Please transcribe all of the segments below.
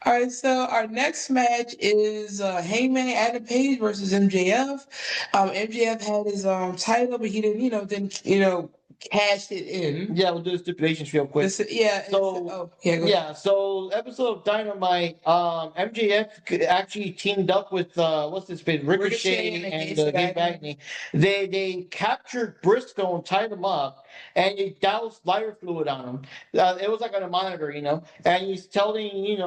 All right, so our next match is Hangman Adam Page versus MJF. MJF had his title, but he didn't cash it in. Yeah, we'll do the stipulations real quick. So episode of Dynamite, MJF actually teamed up with what's this bit, Ricochet and Dave Agnew. They captured Briscoe and tied him up, and they doused lighter fluid on him. It was like on a monitor, and he's telling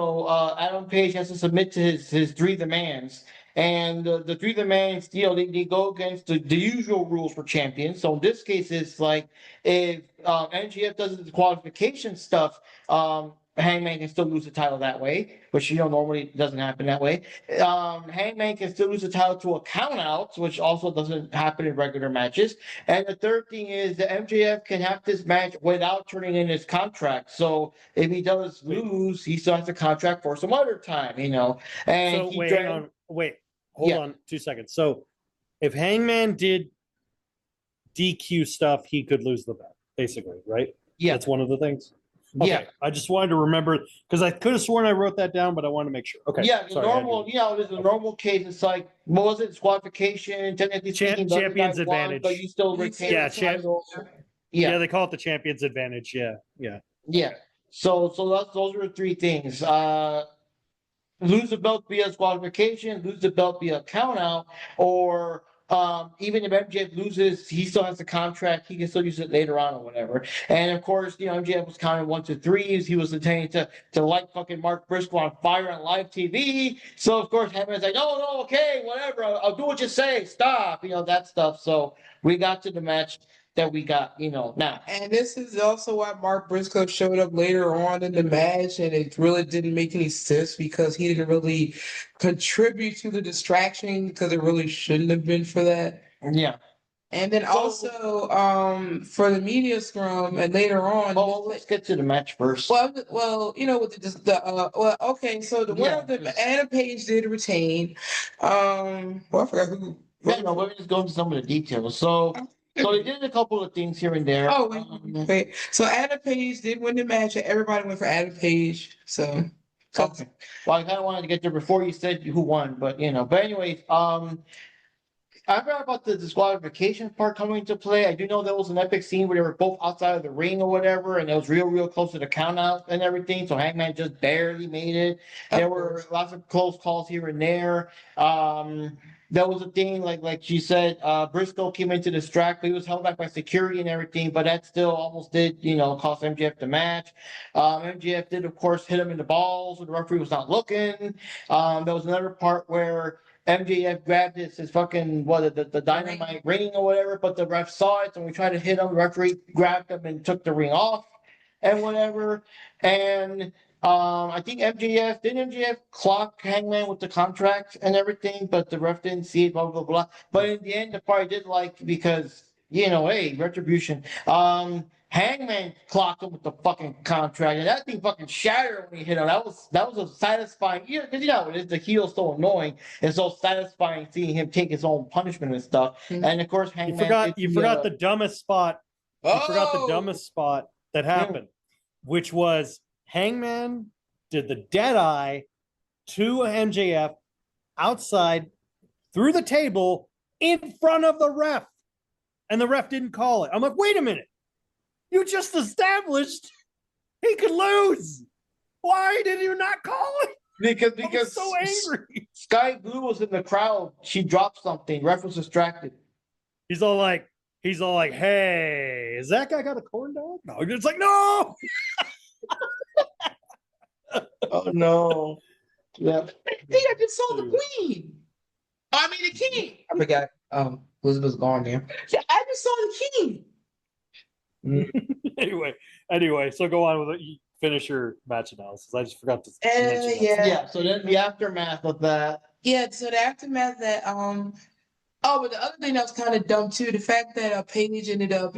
Adam Page has to submit to his three demands. And the three demands, they go against the usual rules for champions. So in this case, it's like if MJF does the qualification stuff, Hangman can still lose the title that way, which normally doesn't happen that way. Hangman can still lose the title to a count out, which also doesn't happen in regular matches. And the third thing is that MJF can have this match without turning in his contract. So if he does lose, he still has a contract for some other time, And so hold on 2 seconds. So if Hangman did DQ stuff, he could lose the belt, basically, right? Yeah. That's one of the things. Okay. Yeah. I just wanted to remember because I could have sworn I wrote that down, but I want to make sure. Okay. Yeah, there's a normal case. It's like, what was it? Disqualification, technically speaking, champion's advantage. But you still retain the title. Yeah, they call it the champion's advantage. Yeah. So those are the three things. Lose the belt via disqualification, lose the belt via count out, or even if MJF loses, he still has the contract. He can still use it later on or whatever. And of course, MJF was counted 1, 2, 3s. He was intending to light fucking Mark Briscoe on fire on live TV. So of course, Hangman's like, no, okay, whatever. I'll do what you say. Stop, that stuff. So we got to the match that we got, now. And this is also why Mark Briscoe showed up later on in the match, and it really didn't make any sense because he didn't really contribute to the distraction because it really shouldn't have been for that. Yeah. And then also for the media scrum and later on. Well, let's get to the match first. Okay. So the winner of the Adam Page did retain. I forgot who. No, we're just going to some of the details. So they did a couple of things here and there. Wait. So Adam Page did win the match, and everybody went for Adam Page. So. Okay. Well, I kind of wanted to get there before you said who won, but But anyways, I forgot about the disqualification part coming into play. I do know there was an epic scene where they were both outside of the ring or whatever, and it was real close to the count out and everything. So Hangman just barely made it. There were lots of close calls here and there. That was a thing, like she said, Briscoe came into the distract, but he was held back by security and everything, but that still almost did, cost MJF the match. MJF did, of course, hit him in the balls when the referee was not looking. There was another part where MJF grabbed his fucking, the dynamite ring or whatever, but the ref saw it, and we tried to hit him. The referee grabbed him and took the ring off and whatever. And I think MJF clock Hangman with the contract and everything, but the ref didn't see it, blah, blah, blah. But in the end, the part I did like because, hey, retribution. Hangman clocked him with the fucking contract, and that thing fucking shattered when he hit him. That was a satisfying, because the heel's so annoying. It's so satisfying seeing him take his own punishment and stuff. Mm-hmm. And of course, Hangman. You forgot the dumbest spot. You forgot the dumbest spot that happened, which was Hangman did the dead eye to MJF outside through the table in front of the ref, and the ref didn't call it. I'm like, wait a minute. You just established he could lose. Why did you not call it? Because I'm so angry. Sky Blue was in the crowd. She dropped something. Ref was distracted. He's all like, hey, is that guy got a corn dog? No, it's like, no. Oh no. Yeah. I think I just saw the queen. The king. I forgot. Elizabeth's gone there. Yeah, I just saw the king. Anyway, so go on with it. Finish your match analysis. I just forgot to mention that. Yeah, so then the aftermath of that. Yeah, so the aftermath that but the other thing that was kind of dumb too, the fact that Paige ended up,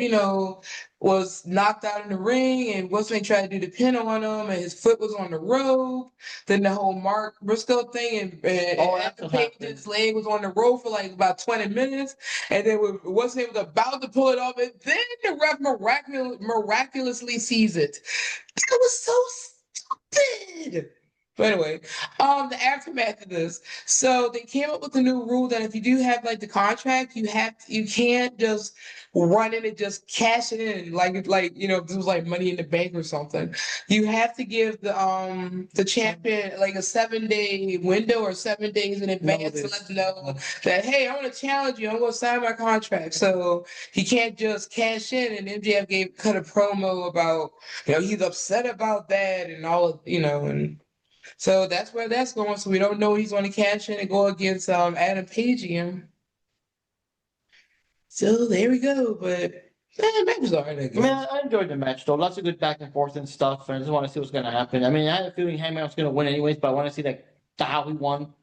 was knocked out in the ring, and Westman tried to do the pin on him, and his foot was on the rope. Then the whole Mark Briscoe thing, and Paige's leg was on the rope for like about 20 minutes, and then Westman was about to pull it off, and then the ref miraculously sees it. That was so stupid. But anyway, the aftermath of this. So they came up with a new rule that if you do have like the contract, you can't just run in and just cash it in like you know, if this was like Money in the Bank or something. You have to give the champion like a 7-day window or 7 days in advance to let them know that, hey, I want to challenge you. I'm going to sign my contract. So he can't just cash in. And MJF cut a promo about, you know, he's upset about that and all of, you know, and so that's where that's going. So we don't know he's going to cash in and go against Adam Page again. So there we go. But match was alright, I guess. Man, I enjoyed the match though. Lots of good back and forth and stuff. And I just want to see what's going to happen. I mean, I had a feeling Hangman was going to win anyways, but I want to see like how he won.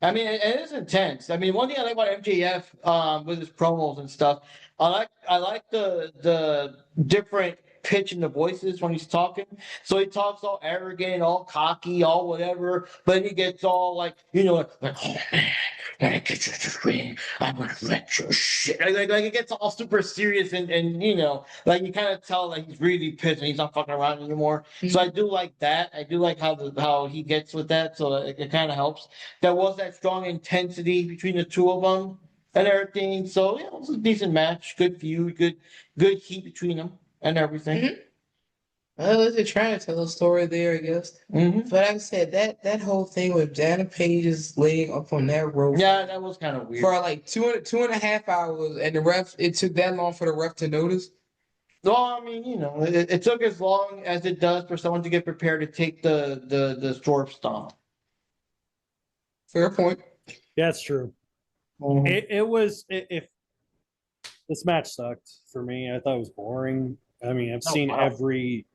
I mean, it is intense. I mean, one thing I like about MJF with his promos and stuff, I like the different pitch in the voices when he's talking. So he talks all arrogant, all cocky, all whatever, but he gets all like, you know, like oh man, when I get you to the ring, I'm gonna wreck your shit. Like it gets all super serious and you know, like you kind of tell like he's really pissed and he's not fucking around anymore. Mm-hmm. So I do like that. I do like how he gets with that. So it kind of helps. There was that strong intensity between the two of them and everything. So yeah, it was a decent match. Good feud. Good heat between them and everything. Mm-hmm. Well, they're trying to tell a story there, I guess. Mm-hmm. But like I said, that whole thing with Adam Page's laying up on that rope. Yeah, that was kind of weird. For like 2.5 hours, and the ref, it took that long for the ref to notice. No, I mean, you know, it took as long as it does for someone to get prepared to take the short stomp. Fair point. That's true. Mm-hmm. If this match sucked for me, I thought it was boring. I mean, I've seen every.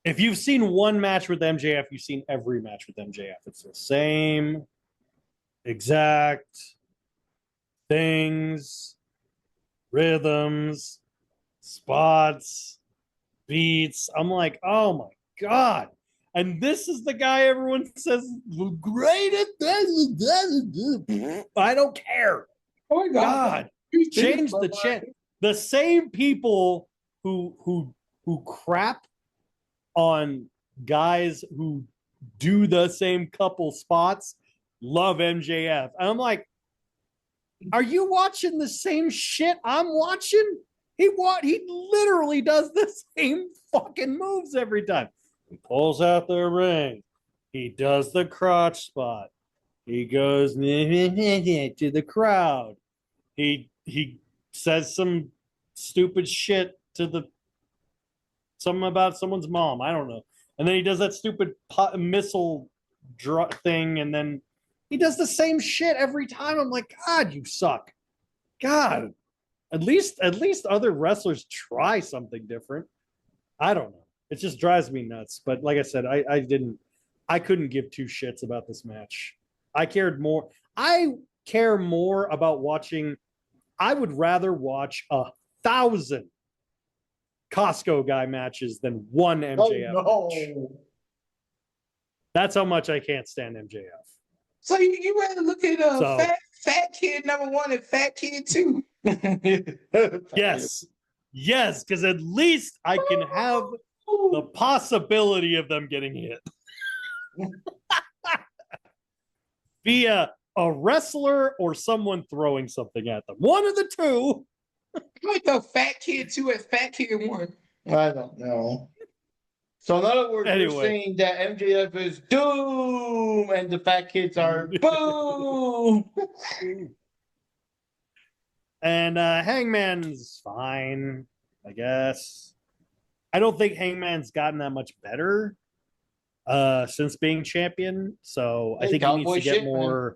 If you've seen one match with MJF, you've seen every match with MJF. It's the same exact things, rhythms, spots, beats. I'm like, oh my God. And this is the guy everyone says great at this. I don't care. Oh my God. Change the chant. The same people who crap on guys who do the same couple spots love MJF. And I'm like, are you watching the same shit I'm watching? He literally does the same fucking moves every time. He pulls out the ring. He does the crotch spot. He goes to the crowd. He says some stupid shit to something about someone's mom. I don't know. And then he does that stupid missile thing, and then he does the same shit every time. I'm like, God, you suck. God, at least other wrestlers try something different. I don't know. It just drives me nuts. But like I said, I couldn't give two shits about this match. I care more about watching. I would rather watch 1,000 Costco guy matches than one MJF match. That's how much I can't stand MJF. So you rather look at fat kid #1 and fat kid 2? Yes, because at least I can have the possibility of them getting hit via a wrestler or someone throwing something at them. One of the two. Like the fat kid 2 and fat kid 1. I don't know. So in other words, you're saying that MJF is doom and the fat kids are boom. And Hangman's fine, I guess. I don't think Hangman's gotten that much better since being champion. So I think he needs to get more. Man.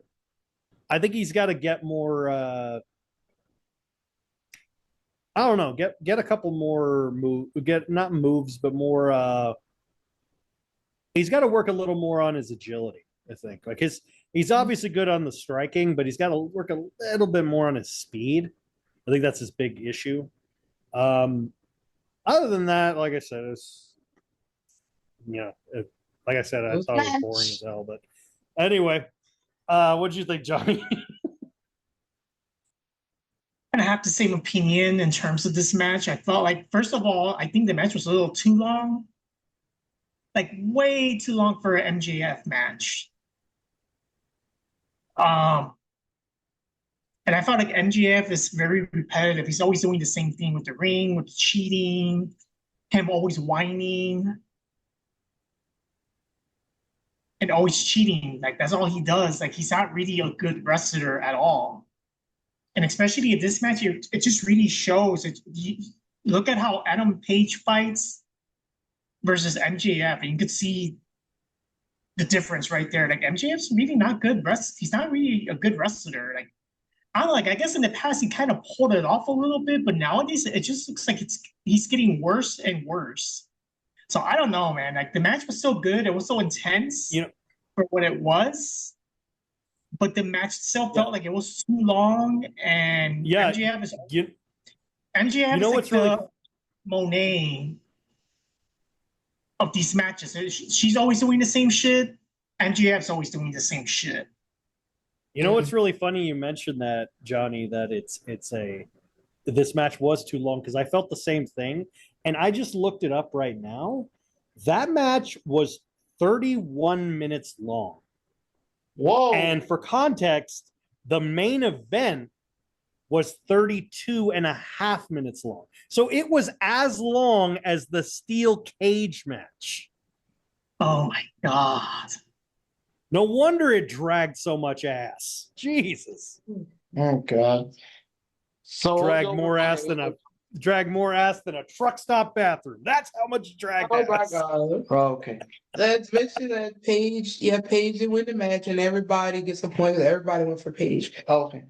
I think he's got to get more. I don't know. Get a couple more not moves, but more. He's got to work a little more on his agility. I think he's obviously good on the striking, but he's got to work a little bit more on his speed. I think that's his big issue. Other than that, like I said, it's like I said, I thought it was boring as hell. But anyway, what did you think, Johnny? I have the same opinion in terms of this match. I thought, like, first of all, I think the match was a little too long. like way too long for an MJF match. And I felt like MJF is very repetitive. He's always doing the same thing with the ring, with cheating, him always whining, and always cheating. Like that's all he does. Like he's not really a good wrestler at all. And especially in this match, it just really shows. Look at how Adam Page fights versus MJF, and you could see the difference right there. Like MJF's really not good he's not really a good wrestler. Like I guess in the past he kind of pulled it off a little bit, but nowadays it just looks like he's getting worse and worse. So I don't know, man. Like the match was so good, it was so intense, for what it was. But the match still felt like it was too long, and MJF is what's like the Monet of these matches. She's always doing the same shit. MJF's always doing the same shit. You know what's really funny? You mentioned that, Johnny, that this match was too long, because I felt the same thing, and I just looked it up right now. That match was 31 minutes long. Whoa! And for context, the main event was 32 and a half minutes long. So it was as long as the steel cage match. Oh my God. No wonder it dragged so much ass. Jesus. Oh God. So drag more ass than a truck stop bathroom. That's how much drag ass. My God. Okay. Let's mention that Paige didn't win the match, and everybody gets a point. Everybody went for Paige. Okay.